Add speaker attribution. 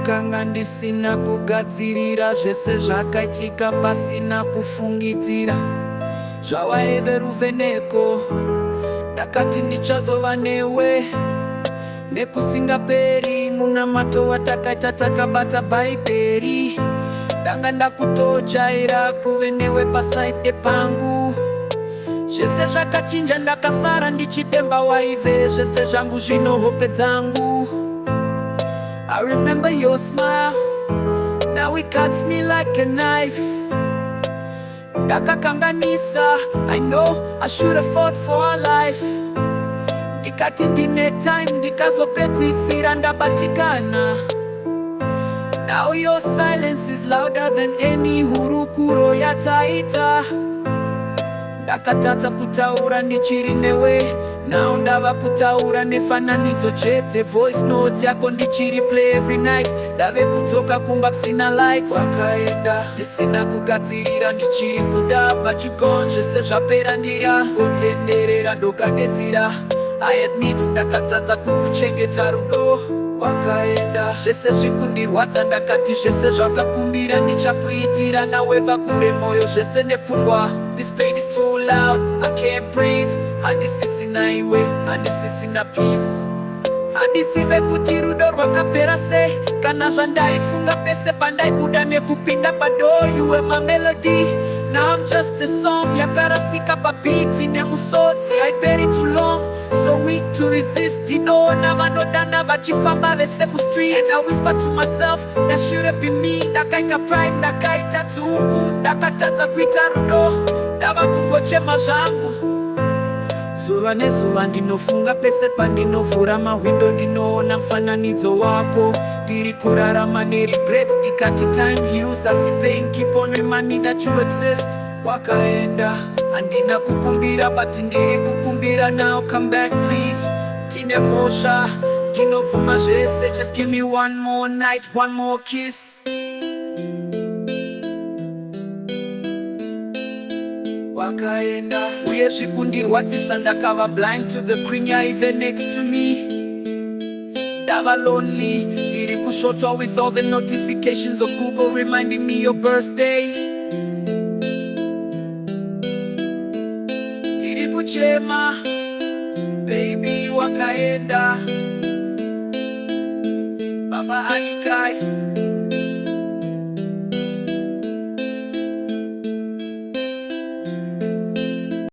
Speaker 1: ndakanga ndisina kugadzirira, zvese zvakaitika pasina kufungidzira. Zvawaiveruveneko, ndakati ndichazova newe nekusingaperi. Munamato watakaita takabata bhaibheri, ndanga ndakutojaira kuve newe pasaide pangu. Zvese zvakachinja, ndakasara ndichitemba waive zvese zvangu zvino hope dzangu. I remember your smile, now it cuts me like a knife. Ndakakanganisa, I know I should have fought for our life. Ndikati ndine time, ndikazopedzisira ndabatikana. Now your silence is louder than any hurukuro yataita. Ndakatadza kutaura ndichiri newe, now ndava kutaura nefananidzo chete. Voice note yako ndichiri play every night, ndave kudzoka kumba kusina light. Wakaenda ndisina kugadzirira, ndichiri kuda but you gone. Zvese zvapera ndira kutenderera ndokanedzira. I admit ndakatadza kukuchengeta rudo. Wakaenda zvese zvikundirwadza, ndakati zvese zvakakumbira ndichakuitira. Nawe vakure moyo zvese nepfungwa. This pain is too loud, I can't breathe. Handisisina iwe, handisisina peace. Handisive kuti rudo rwakapera sei, kana zvandaifunga pese pandaibuda nekupinda pado. You were my melody, now I'm just a song yakarasika pabiti nemusodzi. I buried too long, so weak to resist. Ndinoona vanodana vachifamba vese mustreet, and I whisper to myself, that should have been me. Ndakaita pride, ndakaita dzungu, ndakatadza kuita rudo, ndava kungochema zvangu. Zuva nezuva ndinofunga pese pandinovhura mahwindo, ndinoona mufananidzo wako. Ndiri kurarama neregret, ndikati time heals, asi pain keep on reminding that you exist. Wakaenda handina kukumbira, but ndiri kukumbira now, come back please. Tine mosha, ndinovhuma zvese, just give me one more night, one more kiss. Wakaenda uye zvikundirwadzisa, ndakava blind to the queen yaive next to me. Ndava lonely, ndiri kushotwa with all the notifications of Google reminding me your birthday. Ndiri kuchema, baby wakaenda. Baba Alikai.